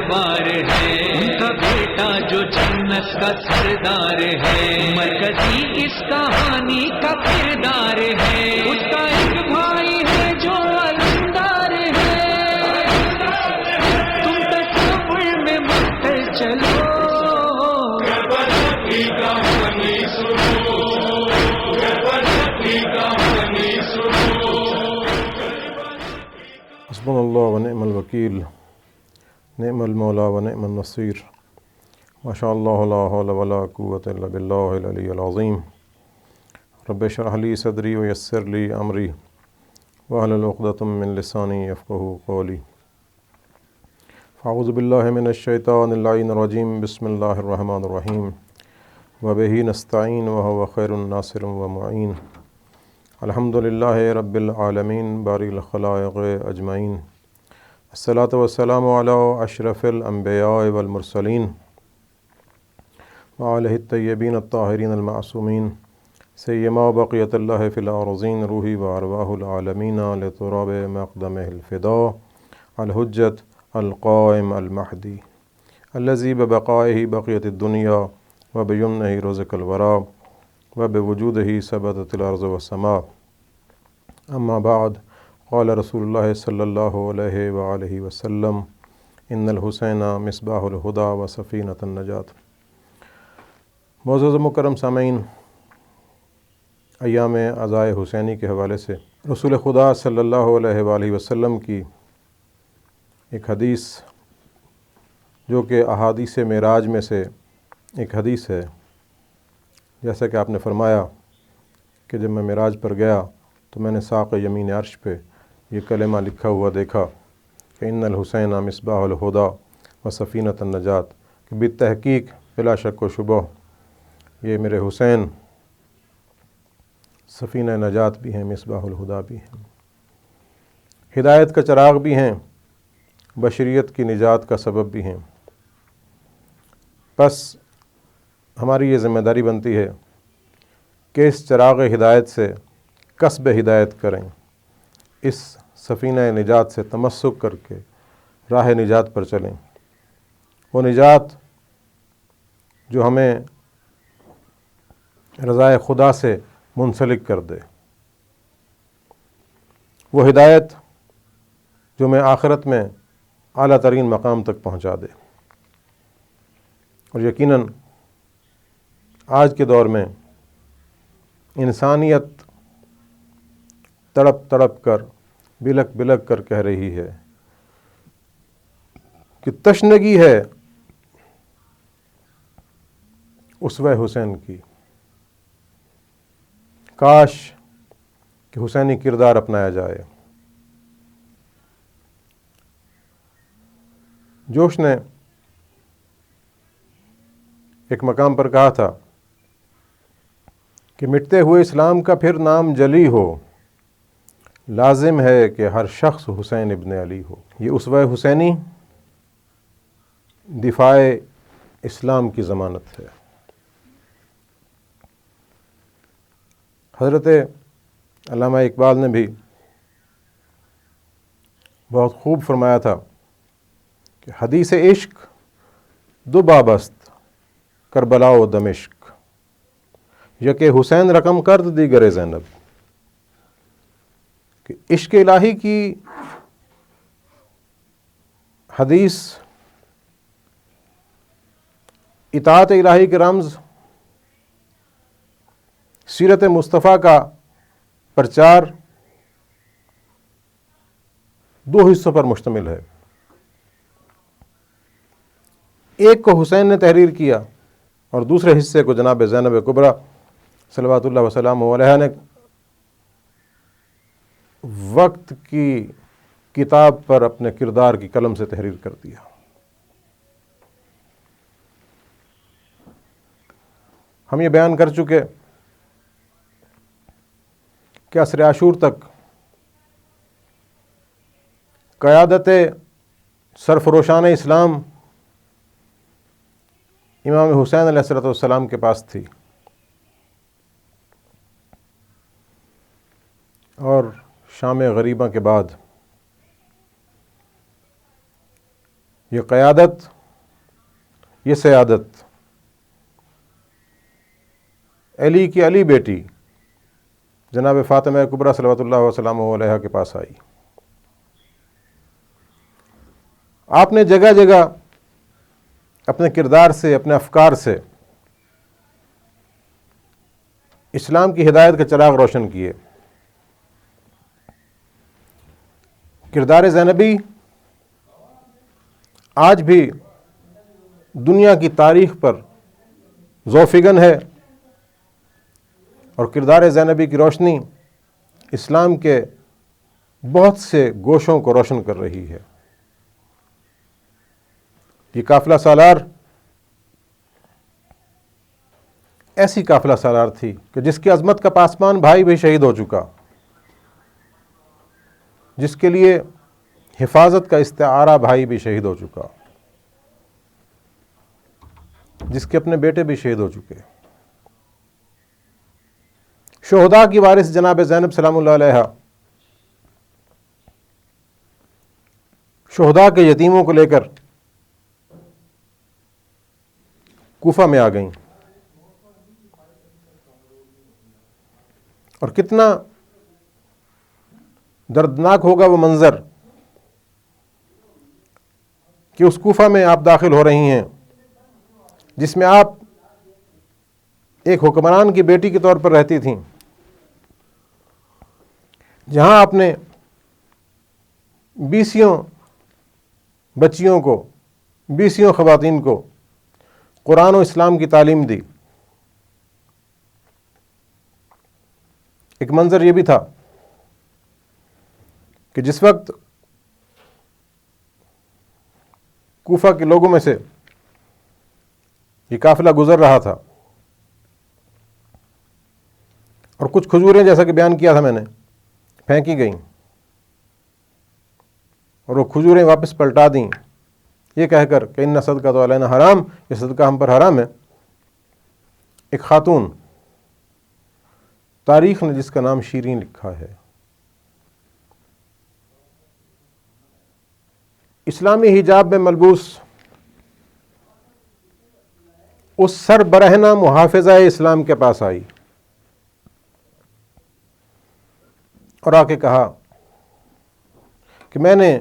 دربار ہے، ان کا بیٹا جو جنت کا سردار ہے، مرکزی اس کہانی کا کردار ہے، اس کا ایک بھائی ہے جو علمدار ہے، تم تصور میں مت کر چلو حسبنا اللہ ونعم الوکیل، نعم المولا ونعم النصیر، ما شاء اللہ لا حول ولا قوة الا باللہ العلی العظیم۔ رب اشرح لی صدری ویسر لی امری واحلل عقدۃ من لسانی یفقہوا قولی۔ اعوذ باللہ من الشیطان اللعین الرجیم، بسم اللہ الرحمن الرحیم، وبہ نستعین وہو خیر الناصر ومعین، الحمد للہ رب العالمین باری الخلائق اجمعین، الصلاۃ والسلام علی اشرف الانبیاء والمرسلین وعلیہ الطیبین الطاہرین المعصومین، سیما بقیت اللہ فی الارضین، روحی وارواح العالمین لتراب مقدمہ الفداء الحجت القائم المہدی الذی ببقائہ بقیت الدنیا وبیمنہ رزق الورا وبوجودہ ثبتت الارض والسماء۔ اما بعد، قال رسول اللہ صلی اللہ علیہ وآلہ وسلم، ان الحسین مصباح الہدی وسفینۃ النجات۔ معزز و مکرم سامعین، ایام عزائے حسینی کے حوالے سے رسول خدا صلی اللہ علیہ وآلہ وسلم کی ایک حدیث، جو کہ احادیث معراج میں سے ایک حدیث ہے، جیسا کہ آپ نے فرمایا کہ جب میں معراج پر گیا تو میں نے ساق یمین عرش پہ یہ کلمہ لکھا ہوا دیکھا کہ ان الحسین مصباح الہدی و سفینۃ النجات، کہ بالتحقیق بلا شک و شبہ یہ میرے حسین سفینہ نجات بھی ہیں، مصباح الہدی بھی ہیں، ہدایت کا چراغ بھی ہیں، بشریت کی نجات کا سبب بھی ہیں۔ بس ہماری یہ ذمہ داری بنتی ہے کہ اس چراغ ہدایت سے کسب ہدایت کریں، اس سفینہ نجات سے تمسک کر کے راہ نجات پر چلیں، وہ نجات جو ہمیں رضائے خدا سے منسلک کر دے، وہ ہدایت جو میں آخرت میں اعلیٰ ترین مقام تک پہنچا دے۔ اور یقیناً آج کے دور میں انسانیت تڑپ تڑپ کر، بلک بلک کر کہہ رہی ہے کہ تشنگی ہے اسوہ حسین کی، کاش کہ حسینی کردار اپنایا جائے۔ جوش نے ایک مقام پر کہا تھا کہ مٹتے ہوئے اسلام کا پھر نام جلی ہو، لازم ہے کہ ہر شخص حسین ابن علی ہو۔ یہ اسوہ حسینی دفاع اسلام کی ضمانت ہے۔ حضرت علامہ اقبال نے بھی بہت خوب فرمایا تھا کہ حدیث عشق دو بابست کربلا و دمشق، یک حسین رقم کرد دیگر زینب، کہ عشق الہی کی حدیث، اطاعت الہی کے رمز، سیرت مصطفیٰ کا پرچار دو حصوں پر مشتمل ہے۔ ایک کو حسین نے تحریر کیا اور دوسرے حصے کو جناب زینب کبریٰ صلوات اللہ وسلامہ علیہا نے وقت کی کتاب پر اپنے کردار کی قلم سے تحریر کر دیا۔ ہم یہ بیان کر چکے کہ عصر عاشور تک قیادت سرفروشان اسلام امام حسین علیہ السلام کے پاس تھی، اور شام غریبہ کے بعد یہ قیادت، یہ سیادت علی کی علی بیٹی جناب فاطمہ کبریٰ صلوات اللہ وسلامہ علیہا کے پاس آئی۔ آپ نے جگہ جگہ اپنے کردار سے، اپنے افکار سے اسلام کی ہدایت کے چراغ روشن کیے۔ کردار زینبی آج بھی دنیا کی تاریخ پر ذوفگن ہے، اور کردار زینبی کی روشنی اسلام کے بہت سے گوشوں کو روشن کر رہی ہے۔ یہ قافلہ سالار ایسی قافلہ سالار تھی کہ جس کی عظمت کا پاسبان بھائی بھی شہید ہو چکا، جس کے لیے حفاظت کا استعارہ بھائی بھی شہید ہو چکا، جس کے اپنے بیٹے بھی شہید ہو چکے۔ شہداء کی وارث جناب زینب سلام اللہ علیہا شہداء کے یتیموں کو لے کر کوفہ میں آ گئیں، اور کتنا دردناک ہوگا وہ منظر کہ اس کوفہ میں آپ داخل ہو رہی ہیں جس میں آپ ایک حکمران کی بیٹی کے طور پر رہتی تھیں، جہاں آپ نے 20 بچیوں کو، 20 خواتین کو قرآن و اسلام کی تعلیم دی۔ ایک منظر یہ بھی تھا کہ جس وقت کوفہ کے لوگوں میں سے یہ قافلہ گزر رہا تھا، اور کچھ کھجوریں، جیسا کہ بیان کیا تھا میں نے، پھینکی گئیں، اور وہ کھجوریں واپس پلٹا دیں، یہ کہہ کر کہ ان صدقہ تو علینا حرام، یہ صدقہ ہم پر حرام ہے۔ ایک خاتون، تاریخ نے جس کا نام شیرین لکھا ہے، اسلامی حجاب میں ملبوس اس سر برہنہ محافظہ اسلام کے پاس آئی اور آ کے کہا کہ میں نے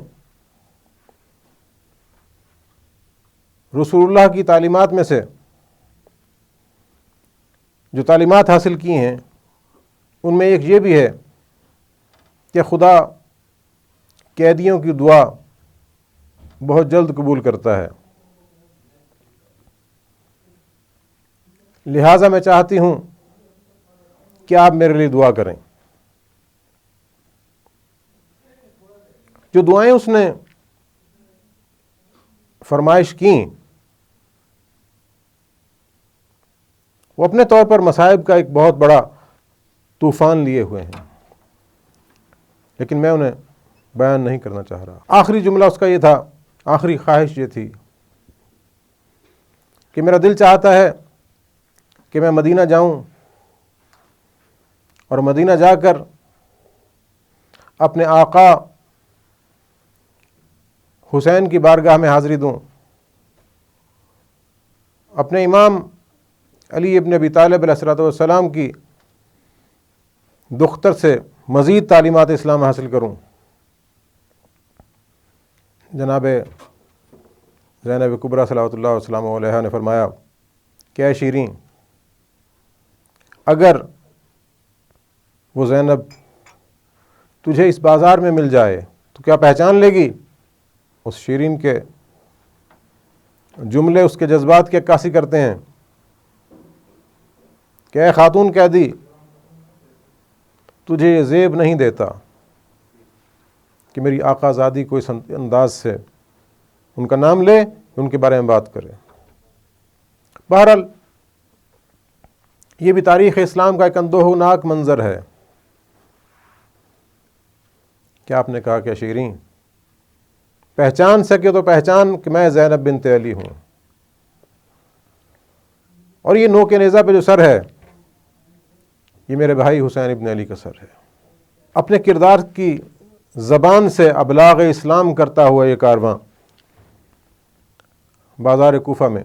رسول اللہ کی تعلیمات میں سے جو تعلیمات حاصل کی ہیں ان میں ایک یہ بھی ہے کہ خدا قیدیوں کی دعا بہت جلد قبول کرتا ہے، لہٰذا میں چاہتی ہوں کہ آپ میرے لیے دعا کریں۔ جو دعائیں اس نے فرمائش کیں وہ اپنے طور پر مصائب کا ایک بہت بڑا طوفان لیے ہوئے ہیں، لیکن میں انہیں بیان نہیں کرنا چاہ رہا۔ آخری جملہ اس کا یہ تھا، آخری خواہش یہ تھی کہ میرا دل چاہتا ہے کہ میں مدینہ جاؤں اور مدینہ جا کر اپنے آقا حسین کی بارگاہ میں حاضری دوں، اپنے امام علی ابن ابی طالب علیہ الصلوۃ والسلام کی دختر سے مزید تعلیمات اسلام حاصل کروں۔ جناب زینب کبریٰ صلوات اللہ وسلامہ علیہا نے فرمایا کہ اے شیریں، اگر وہ زینب تجھے اس بازار میں مل جائے تو کیا پہچان لے گی؟ اس شیرین کے جملے اس کے جذبات کی عکاسی کرتے ہیں کہ اے خاتون قیدی، تجھے یہ زیب نہیں دیتا کہ میری آقا زادی کو اس انداز سے ان کا نام لے، ان کے بارے میں بات کرے۔ بہرحال یہ بھی تاریخ اسلام کا ایک اندوہناک منظر ہے کہ آپ نے کہا کہ شیریں پہچان سکے تو پہچان کہ میں زینب بنت علی ہوں، اور یہ نوک نیزہ پہ جو سر ہے یہ میرے بھائی حسین ابن علی کا سر ہے۔ اپنے کردار کی زبان سے ابلاغ اسلام کرتا ہوا یہ کارواں بازار کوفہ میں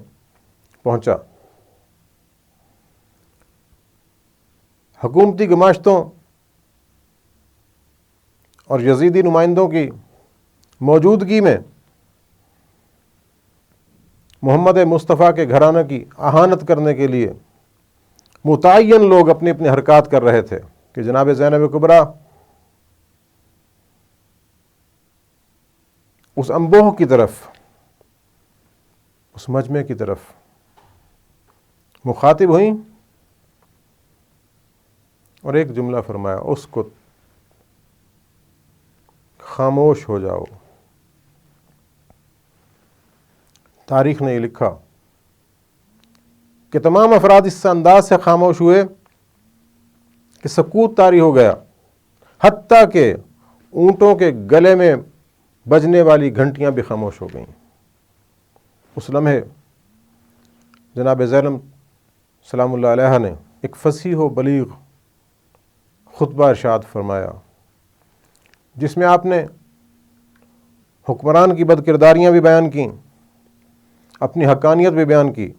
پہنچا۔ حکومتی گماشتوں اور یزیدی نمائندوں کی موجودگی میں محمد مصطفیٰ کے گھرانہ کی اہانت کرنے کے لیے متعین لوگ اپنی اپنی حرکات کر رہے تھے کہ جناب زینب کبریٰ اس انبوہ کی طرف، اس مجمع کی طرف مخاطب ہوئیں اور ایک جملہ فرمایا، اس کو خاموش ہو جاؤ۔ تاریخ نے یہ لکھا کہ تمام افراد اس انداز سے خاموش ہوئے کہ سکوت طاری ہو گیا، حتیٰ کہ اونٹوں کے گلے میں بجنے والی گھنٹیاں بھی خاموش ہو گئیں۔ اس لمحے جناب زینب سلام اللہ علیہ نے ایک فصیح و بلیغ خطبہ ارشاد فرمایا، جس میں آپ نے حکمران کی بد کرداریاں بھی بیان کیں، اپنی حقانیت بھی بیان کی،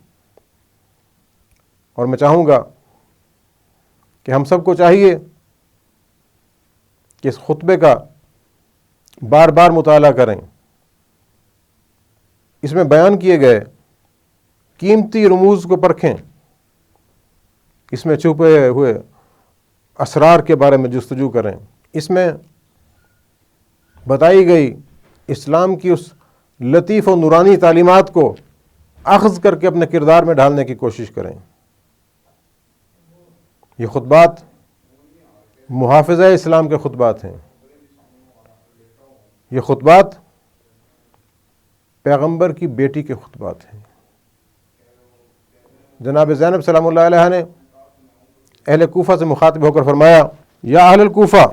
اور میں چاہوں گا کہ ہم سب کو چاہیے کہ اس خطبے کا بار بار مطالعہ کریں۔ اس میں بیان کیے گئے قیمتی رموز کو پرکھیں، اس میں چھپے ہوئے اسرار کے بارے میں جستجو کریں، اس میں بتائی گئی اسلام کی اس لطیف و نورانی تعلیمات کو اخذ کر کے اپنے کردار میں ڈھالنے کی کوشش کریں۔ یہ خطبات محافظہ اسلام کے خطبات ہیں، یہ خطبات پیغمبر کی بیٹی کے خطبات ہیں۔ جناب زینب سلام اللہ علیہ نے اہل کوفہ سے مخاطب ہو کر فرمایا، یا اہل الکوفہ،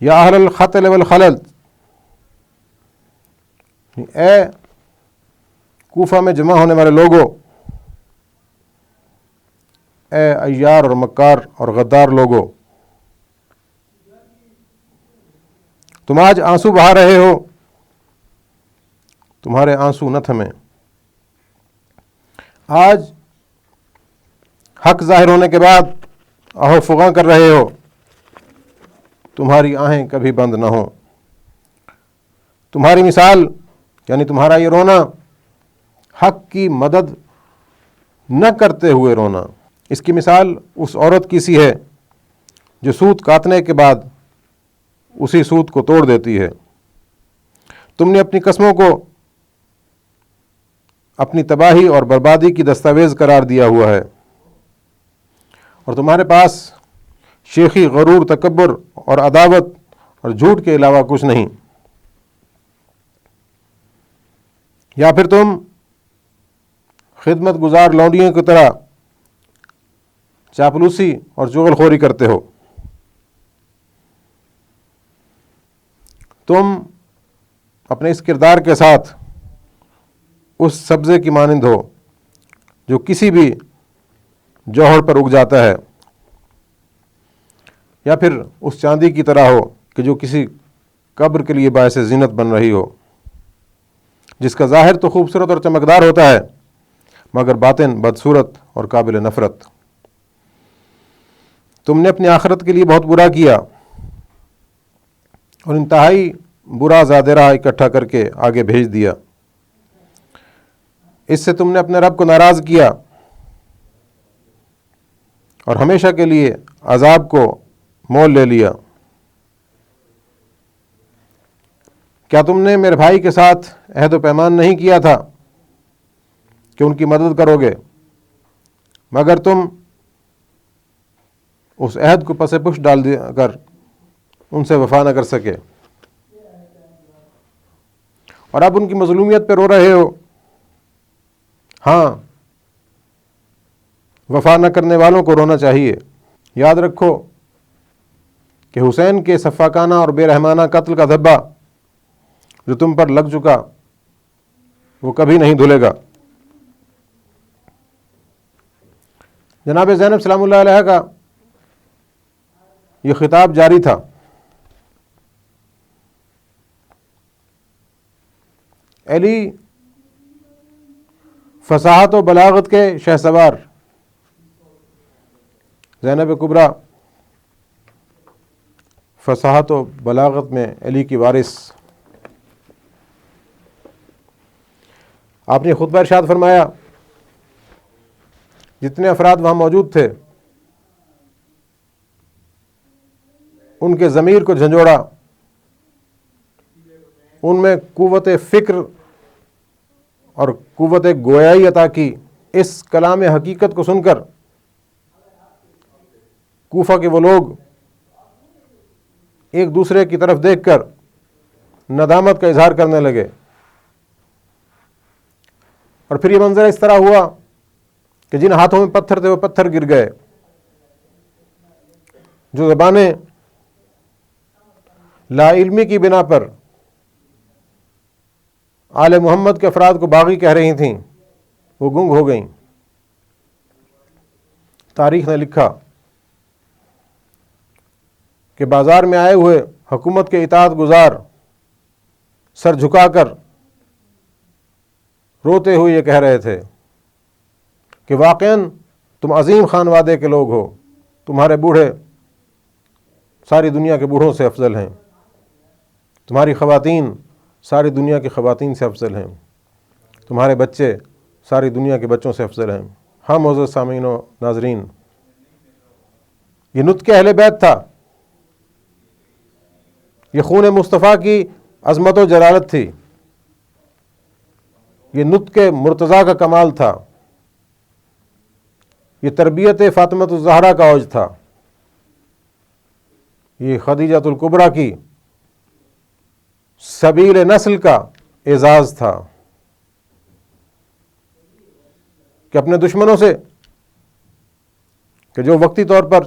یا اہل الخطل والخلل، اے کوفہ میں جمع ہونے والے لوگوں، اے عیار اور مکار اور غدار لوگوں، تم آج آنسو بہا رہے ہو، تمہارے آنسو نہ تھمیں۔ آج حق ظاہر ہونے کے بعد آہو فغاں کر رہے ہو، تمہاری آہیں کبھی بند نہ ہوں۔ تمہاری مثال یعنی تمہارا یہ رونا حق کی مدد نہ کرتے ہوئے رونا، اس کی مثال اس عورت کی سی ہے جو سوت کاٹنے کے بعد اسی سوت کو توڑ دیتی ہے۔ تم نے اپنی قسموں کو اپنی تباہی اور بربادی کی دستاویز قرار دیا ہوا ہے، اور تمہارے پاس شیخی، غرور، تکبر اور عداوت اور جھوٹ کے علاوہ کچھ نہیں، یا پھر تم خدمت گزار لونڈیوں کی طرح چاپلوسی اور چغل خوری کرتے ہو۔ تم اپنے اس کردار کے ساتھ اس سبزے کی مانند ہو جو کسی بھی جوہر پر اگ جاتا ہے، یا پھر اس چاندی کی طرح ہو کہ جو کسی قبر کے لیے باعث زینت بن رہی ہو، جس کا ظاہر تو خوبصورت اور چمکدار ہوتا ہے مگر باطن بدصورت اور قابل نفرت۔ تم نے اپنی آخرت کے لیے بہت برا کیا اور انتہائی برا زادرہ اکٹھا کر کے آگے بھیج دیا۔ اس سے تم نے اپنے رب کو ناراض کیا اور ہمیشہ کے لیے عذاب کو مول لے لیا۔ کیا تم نے میرے بھائی کے ساتھ عہد و پیمان نہیں کیا تھا کہ ان کی مدد کرو گے، مگر تم اس عہد کو پس پش ڈال دیا کر ان سے وفا نہ کر سکے، اور اب ان کی مظلومیت پہ رو رہے ہو۔ ہاں، وفا نہ کرنے والوں کو رونا چاہیے۔ یاد رکھو کہ حسین کے سفاکانہ اور بے رحمانہ قتل کا دھبہ جو تم پر لگ چکا وہ کبھی نہیں دھلے گا۔ جناب زینب سلام اللہ علیہ کا یہ خطاب جاری تھا۔ علی فصاحت و بلاغت کے شہسوار، زینب کبریٰ فصاحت و بلاغت میں علی کی وارث۔ آپ نے خطبہ ارشاد فرمایا، جتنے افراد وہاں موجود تھے ان کے ضمیر کو جھنجھوڑا، ان میں قوت فکر اور قوت گویائی عطا کی۔ اس کلام حقیقت کو سن کر کوفہ کے وہ لوگ ایک دوسرے کی طرف دیکھ کر ندامت کا اظہار کرنے لگے، اور پھر یہ منظر اس طرح ہوا کہ جن ہاتھوں میں پتھر تھے وہ پتھر گر گئے، جو زبانیں لا علمی کی بنا پر آل محمد کے افراد کو باغی کہہ رہی تھیں وہ گنگ ہو گئیں۔ تاریخ نے لکھا کہ بازار میں آئے ہوئے حکومت کے اطاعت گزار سر جھکا کر روتے ہوئے یہ کہہ رہے تھے کہ واقعاً تم عظیم خانوادے کے لوگ ہو، تمہارے بوڑھے ساری دنیا کے بوڑھوں سے افضل ہیں، تمہاری خواتین ساری دنیا کی خواتین سے افضل ہیں، تمہارے بچے ساری دنیا کے بچوں سے افضل ہیں۔ ہاں معزز سامعین و ناظرین، یہ نطق اہل بیت تھا، یہ خون مصطفیٰ کی عظمت و جلالت تھی، یہ نطق مرتضیٰ کا کمال تھا، یہ تربیت فاطمۃ الزہرا کا اوج تھا، یہ خدیجۃ الکبریٰ کی سبیل نسل کا اعزاز تھا کہ اپنے دشمنوں سے کہ جو وقتی طور پر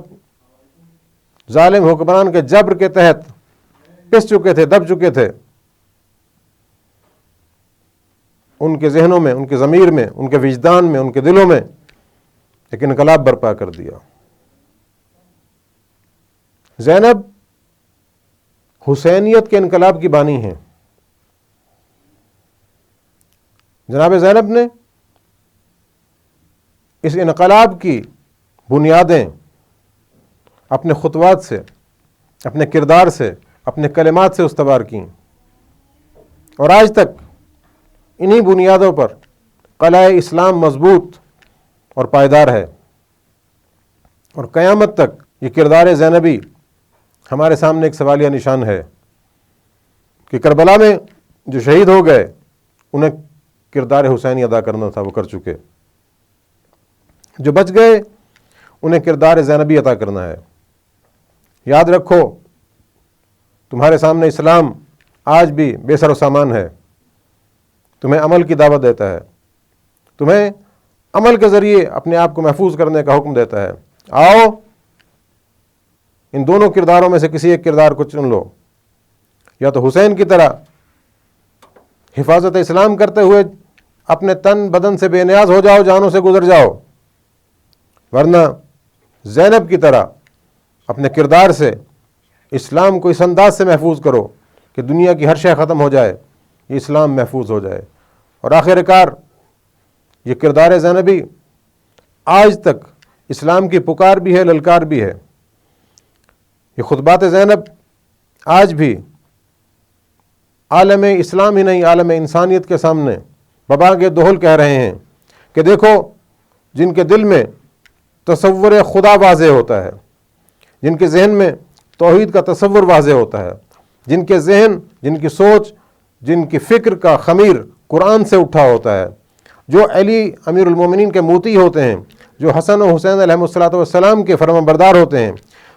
ظالم حکمران کے جبر کے تحت پس چکے تھے، دب چکے تھے، ان کے ذہنوں میں، ان کے ضمیر میں، ان کے وجدان میں، ان کے دلوں میں ایک انقلاب برپا کر دیا۔ زینب حسینیت کے انقلاب کی بانی ہیں۔ جناب زینب نے اس انقلاب کی بنیادیں اپنے خطوات سے، اپنے کردار سے، اپنے کلمات سے استوار کیں، اور آج تک انہی بنیادوں پر قلعہ اسلام مضبوط اور پائیدار ہے، اور قیامت تک یہ کردار زینبی ہمارے سامنے ایک سوالیہ نشان ہے کہ کربلا میں جو شہید ہو گئے انہیں کردار حسینی ادا کرنا تھا، وہ کر چکے، جو بچ گئے انہیں کردار زینبی عطا کرنا ہے۔ یاد رکھو، تمہارے سامنے اسلام آج بھی بے سر و سامان ہے، تمہیں عمل کی دعوت دیتا ہے، تمہیں عمل کے ذریعے اپنے آپ کو محفوظ کرنے کا حکم دیتا ہے۔ آؤ ان دونوں کرداروں میں سے کسی ایک کردار کو چن لو، یا تو حسین کی طرح حفاظت اسلام کرتے ہوئے اپنے تن بدن سے بے نیاز ہو جاؤ، جانوں سے گزر جاؤ، ورنہ زینب کی طرح اپنے کردار سے اسلام کو اس انداز سے محفوظ کرو کہ دنیا کی ہر شے ختم ہو جائے، یہ اسلام محفوظ ہو جائے۔ اور آخر کار یہ کردار زینبی آج تک اسلام کی پکار بھی ہے، للکار بھی ہے۔ یہ خطبات زینب آج بھی عالم اسلام ہی نہیں، عالم انسانیت کے سامنے بباغ دہل کہہ رہے ہیں کہ دیکھو، جن کے دل میں تصور خدا واضح ہوتا ہے، جن کے ذہن میں توحید کا تصور واضح ہوتا ہے، جن کے ذہن، جن کی سوچ، جن کی فکر کا خمیر قرآن سے اٹھا ہوتا ہے، جو علی امیر المومنین کے موتی ہوتے ہیں، جو حسن و حسین علیہ الصلوۃ والسلام کے فرمان بردار ہوتے ہیں،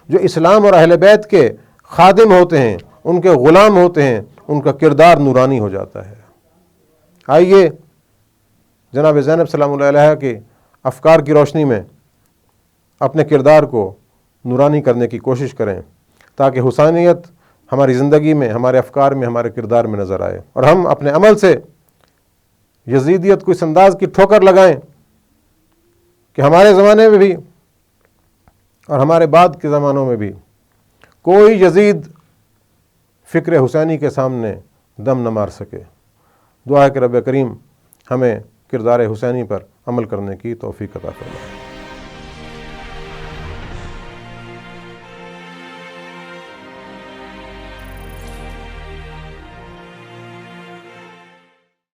جو اسلام اور اہل بیت کے خادم ہوتے ہیں، ان کے غلام ہوتے ہیں، ان کا کردار نورانی ہو جاتا ہے۔ آئیے جناب زینب سلام اللہ علیہ کے افکار کی روشنی میں اپنے کردار کو نورانی کرنے کی کوشش کریں، تاکہ حسینیت ہماری زندگی میں، ہمارے افکار میں، ہمارے کردار میں نظر آئے، اور ہم اپنے عمل سے یزیدیت کو اس انداز کی ٹھوکر لگائیں کہ ہمارے زمانے میں بھی اور ہمارے بعد کے زمانوں میں بھی کوئی یزید فکر حسینی کے سامنے دم نہ مار سکے۔ دعا ہے کہ رب کریم ہمیں کردار حسینی پر عمل کرنے کی توفیق عطا فرمائے۔